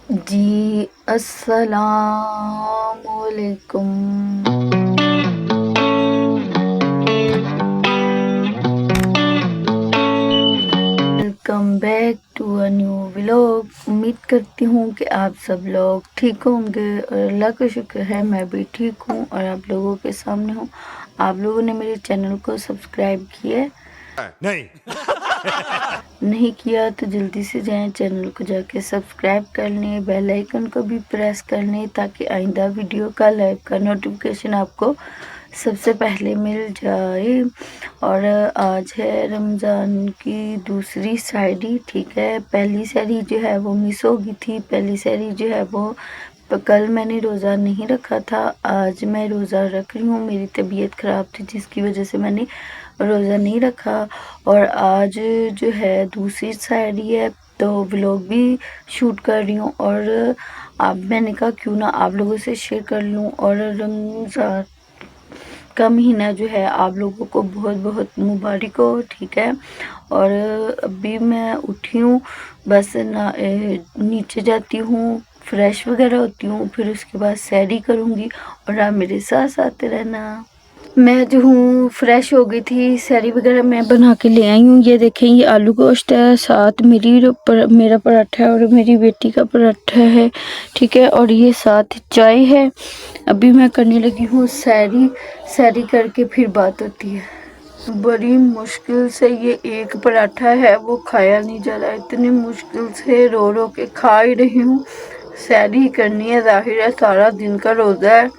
जी, अस्सलामुअलैकुम। Welcome back to a new vlog. उम्मीद करती हूँ कि आप सब लोग ठीक होंगे और अल्लाह का शुक्र है मैं भी ठीक हूँ और आप लोगों के सामने हूँ। आप लोगों ने मेरे चैनल को सब्सक्राइब किया है? नहीं। नहीं किया तो जल्दी से जाएं, चैनल को जाके सब्सक्राइब कर लें, बेल आइकन को भी प्रेस कर लें ताकि आइंदा वीडियो का लाइव का नोटिफिकेशन आपको सबसे पहले मिल जाए। और आज है रमज़ान की दूसरी सहरी, ठीक है। पहली सहरी जो है वो मिस हो गई थी। पहली सहरी जो है वो कल मैंने रोज़ा नहीं रखा था, आज मैं रोज़ा रख रही हूँ। मेरी तबीयत ख़राब थी जिसकी वजह से मैंने रोज़ा नहीं रखा। और आज जो है दूसरी सहरी है तो व्लॉग भी शूट कर रही हूँ और अब मैंने कहा क्यों ना आप लोगों से शेयर कर लूँ। और रमज़ान का महीना जो है आप लोगों को बहुत बहुत मुबारक हो, ठीक है। और अभी मैं उठी हूँ, बस ना नीचे जाती हूँ, फ्रेश वगैरह होती हूँ, फिर उसके बाद सैरी करूँगी और आप मेरे साथ साथ रहना। मैं जो हूँ फ्रेश हो गई थी, सैरी वगैरह मैं बना के ले आई हूँ। ये देखें, ये आलू गोश्त है, साथ मेरा पराठा है और मेरी बेटी का पराठा है, ठीक है। और ये साथ चाय है। अभी मैं करने लगी हूँ सैरी। सैरी करके फिर बात होती है। बड़ी मुश्किल से ये एक पराठा है वो खाया नहीं जा रहा, इतनी मुश्किल से रो रो के खा ही रही हूँ। सैरी करनी है, जाहिर है सारा दिन का रोज़ा है,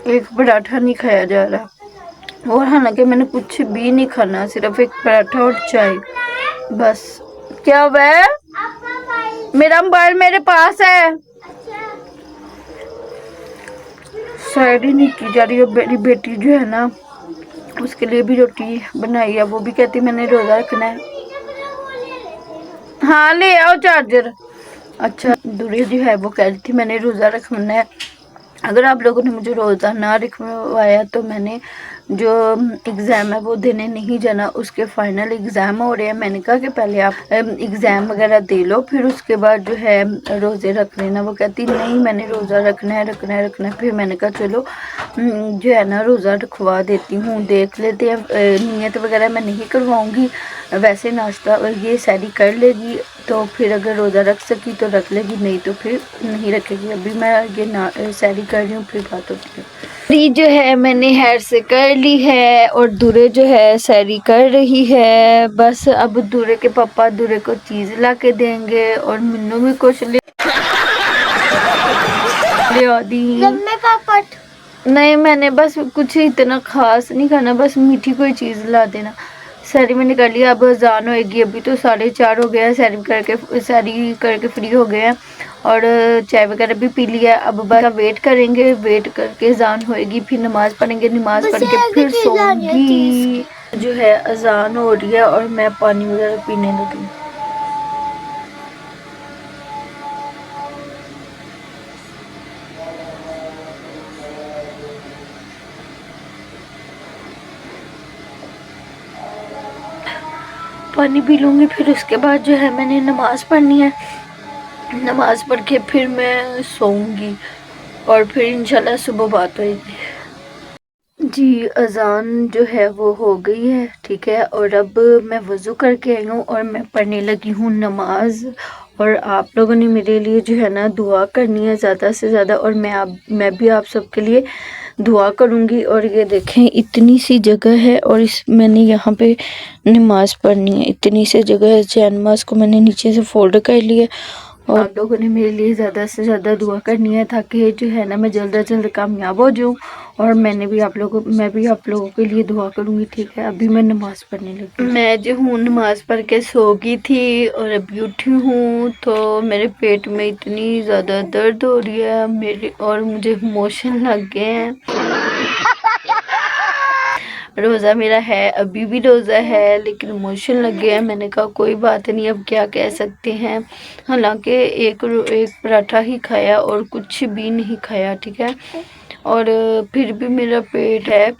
एक पराठा नहीं खाया जा रहा। और हालांकि मैंने कुछ भी नहीं खाना, सिर्फ एक पराठा और चाय बस। क्या हुआ है? मेरा मोबाइल मेरे पास है। सैरी नहीं की जा रही है। मेरी बेटी जो है ना, उसके लिए भी रोटी बनाई है, वो भी कहती मैंने रोज़ा रखना है। हाँ ले आओ चार्जर। अच्छा, दूरी जो है वो कह रही थी मैंने रोज़ा रखना है। अगर आप लोगों ने मुझे रोज़ा ना रखवाया तो मैंने जो एग्ज़ाम है वो देने नहीं जाना। उसके फाइनल एग्ज़ाम हो रहे हैं। मैंने कहा कि पहले आप एग्ज़ाम वगैरह दे लो, फिर उसके बाद जो है रोज़े रख लेना। वो कहती नहीं मैंने रोज़ा रखना है रखना है रखना है। फिर मैंने कहा चलो जो है ना रोज़ा रखवा देती हूँ, देख लेते हैं। नियत वगैरह मैं नहीं करवाऊँगी, वैसे नाश्ता ये सैरी कर लेगी तो फिर अगर रोज़ा रख सकी तो रख लेगी, नहीं तो फिर नहीं रखेगी। अभी मैं ये सैरी कर रही हूँ, फिर बात होती है। सैरी जो है मैंने हेयर से कर ली है और दूरे जो है सैरी कर रही है। बस अब दूरे के पापा दूरे को चीज़ ला के देंगे और मिन्नू भी कुछ ले दी। नहीं मैंने बस कुछ इतना खास नहीं खाना, बस मीठी कोई चीज़ ला देना। सैरी मैंने कर लिया, अब अजान होएगी। अभी तो 4:30 हो गया है। सैरी करके फ्री हो गए हैं और चाय वगैरह भी पी लिया। अब बस वेट करेंगे, वेट करके अजान होएगी, फिर नमाज़ पढ़ेंगे, नमाज़ पढ़ के फिर सोऊंगी। जो है अजान हो रही है और मैं पानी वगैरह पीने लगी। पानी पी लूँगी, फिर उसके बाद जो है मैंने नमाज़ पढ़नी है। नमाज़ पढ़ के फिर मैं सोऊंगी और फिर इंशाल्लाह सुबह बात होएगी। जी, अज़ान जो है वो हो गई है, ठीक है। और अब मैं वज़ू करके आई हूँ और मैं पढ़ने लगी हूँ नमाज़। और आप लोगों ने मेरे लिए जो है ना दुआ करनी है ज़्यादा से ज़्यादा, और मैं भी आप सबके लिए दुआ करूँगी। और ये देखें इतनी सी जगह है और मैंने यहाँ पे नमाज़ पढ़नी है। इतनी सी जगह है, नमाज को मैंने नीचे से फोल्ड कर लिया। और आप लोगों ने मेरे लिए ज़्यादा से ज़्यादा दुआ करनी है ताकि जो है ना मैं जल्द से जल्द कामयाब हो जाऊँ। और मैं भी आप लोगों के लिए दुआ करूँगी, ठीक है। अभी मैं नमाज़ पढ़ने लगी। मैं जो हूँ नमाज़ पढ़ के सो गई थी और अभी उठी हूँ तो मेरे पेट में इतनी ज़्यादा दर्द हो रही है मेरे, और मुझे मोशन लग गए हैं। रोज़ा मेरा है, अभी भी रोज़ा है, लेकिन मोशन लग गया है। मैंने कहा कोई बात नहीं, अब क्या कह सकते हैं। हालांकि एक पराठा ही खाया और कुछ भी नहीं खाया, ठीक है। और फिर भी मेरा पेट है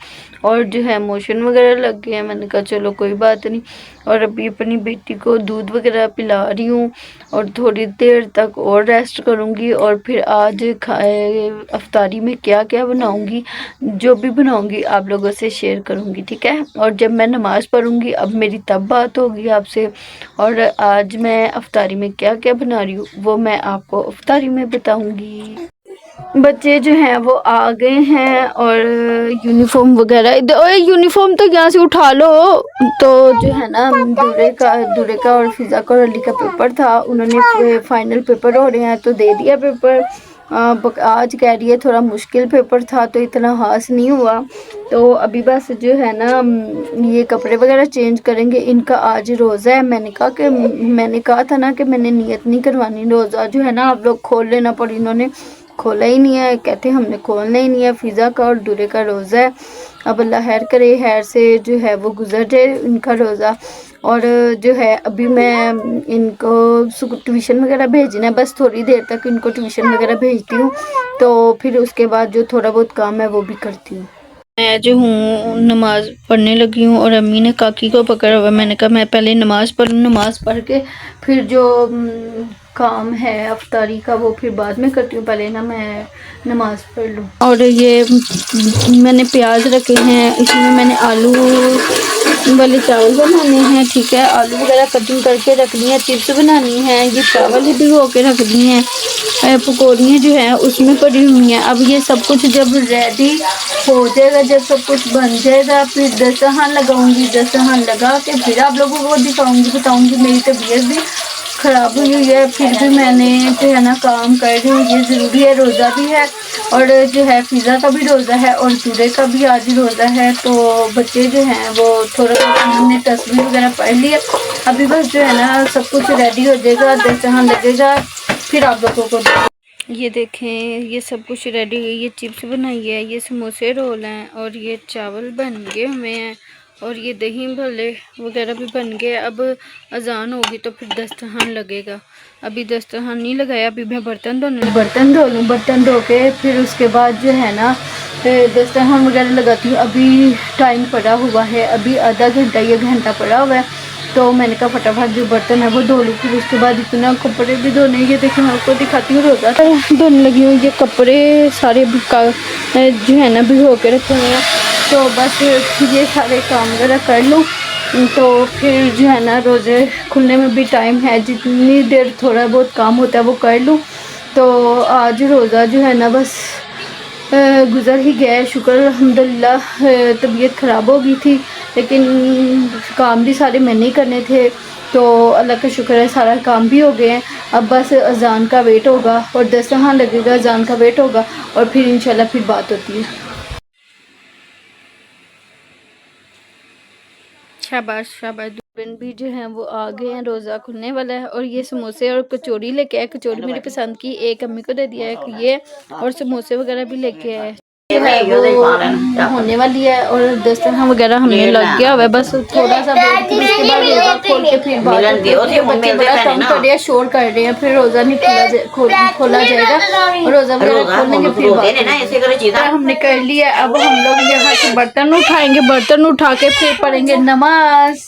और जो है मोशन वगैरह लग गए हैं। मैंने कहा चलो कोई बात नहीं। और अभी अपनी बेटी को दूध वगैरह पिला रही हूँ और थोड़ी देर तक और रेस्ट करूँगी। और फिर आज खाए अफ्तारी में क्या क्या बनाऊँगी, जो भी बनाऊँगी आप लोगों से शेयर करूँगी, ठीक है। और जब मैं नमाज़ पढ़ूँगी अब मेरी तब बात होगी आपसे। और आज मैं अफ्तारी में क्या क्या बना रही हूँ वो मैं आपको अफ्तारी में बताऊँगी। बच्चे जो हैं वो आ गए हैं और यूनिफॉर्म वगैरह, ओए यूनिफॉर्म तो यहाँ से उठा लो। तो जो है ना दूरे का और फिज़ा का और अली का पेपर था, उन्होंने फाइनल पेपर हो रहे हैं तो दे दिया पेपर। आज कह रही है थोड़ा मुश्किल पेपर था तो इतना खास नहीं हुआ। तो अभी बस जो है ना ये कपड़े वगैरह चेंज करेंगे। इनका आज रोज़ा है। मैंने कहा था ना कि मैंने नियत नहीं करवानी। रोज़ा जो है ना आप लोग खोल लेना, पर इन्होंने खोला ही नहीं है। कहते हमने खोलना ही नहीं है। फिज़ा का और दूरे का रोज़ा है। अब अल्लाह खैर करे, खैर से जो है वो गुजर जाए इनका रोज़ा। और जो है अभी मैं इनको ट्यूशन वगैरह भेजना है, बस थोड़ी देर तक इनको ट्यूशन वगैरह भेजती हूँ तो फिर उसके बाद जो थोड़ा बहुत काम है वो भी करती हूँ। मैं जो हूँ नमाज़ पढ़ने लगी हूँ और अम्मी ने काकी को पकड़ा हुआ। मैंने कहा मैं पहले नमाज़ पढ़ूँ, नमाज़ पढ़ के फिर जो काम है अफ्तारी का वो फिर बाद में करती हूँ। पहले ना मैं नमाज़ पढ़ लूँ। और ये मैंने प्याज रखे हैं, इसमें मैंने आलू वाले चावल बनाने हैं, ठीक है। आलू वगैरह कटिंग करके रखनी है, चिप्स बनानी है, ये चावल भी भिगो के रखनी है, पकौड़ियाँ जो है उसमें पड़ी हुई हैं। अब ये सब कुछ जब रेडी हो जाएगा, जब सब कुछ बन जाएगा फिर दस्तरखान लगाऊंगी। दस्तरखान लगा के फिर आप लोगों को दिखाऊंगी, बताऊंगी। मेरी तबीयत भी ख़राब हुई है फिर भी मैंने जो है ना काम कर रही हूँ, ये ज़रूरी है। रोज़ा भी है और जो है फिज़ा का भी रोज़ा है और दूल्हे का भी आज रोज़ा है। तो बच्चे जो हैं वो थोड़ा हमने तस्वीर वगैरह पढ़ लिया। अभी बस जो है ना सब कुछ रेडी हो जाएगा, दस्तरखान लगेगा फिर आप लोगों को। ये देखें ये सब कुछ रेडी है। ये चिप्स बनाई है, ये समोसे रोल हैं और ये चावल बन गए हुए हैं और ये दही भल्ले वगैरह भी बन गए। अब अजान होगी तो फिर दस्तरखान लगेगा। अभी दस्तरखान नहीं लगाया, अभी मैं बर्तन धो लूँ। बर्तन धो के फिर उसके बाद जो है ना दस्तरखान वगैरह लगाती हूँ। अभी टाइम पड़ा हुआ है, अभी आधा घंटा या घंटा पड़ा हुआ है। तो मैंने कहा फटाफट जो बर्तन है वो धो लूँ। फिर उसके बाद इतना कपड़े भी धोने, ये देखिए मैं आपको दिखाती हूँ। रोज़ा धोने लगी हूँ। ये कपड़े सारे जो है ना भिगो के रखे हुए हैं। तो बस ये सारे काम वगैरह कर लूँ तो फिर जो है ना रोज़े खुलने में भी टाइम है। जितनी देर थोड़ा बहुत काम होता है वो कर लूँ। तो आज रोज़ा जो है ना बस गुज़र ही गया, शुक्र अल्हम्दुलिल्लाह। तबीयत ख़राब हो गई थी लेकिन काम भी सारे मैंने ही करने थे, तो अल्लाह का शुक्र है सारा काम भी हो गए हैं। अब बस अजान का वेट होगा और दस्तरखान लगेगा, अजान का वेट होगा और फिर इंशाल्लाह फिर बात होती है। शाबाश शाबाश। दुल्हन भी जो है वो आ गए हैं, रोज़ा खुलने वाला है। और ये समोसे और कचौड़ी लेके आए। कचौड़ी मेरी पसंद की, एक अम्मी को दे दिया, एक ये, और समोसे वगैरह भी लेके आए। है वो होने वाली है और दस्तरखान वगैरह हमने लग गया हुआ है। बस थोड़ा सा उसके बाद रोज़ा खोल के फिर बात होती है। बच्चे बड़ा तंग कर रहे हैं, शोर कर रहे हैं, फिर रोज़ा नहीं खोला जाएगा। रोज़ा वगैरह खोलेंगे फिर बात। हमने कर लिया। अब हम लोग यहाँ से बर्तन उठाएंगे, बर्तन उठा के फिर पढ़ेंगे नमाज।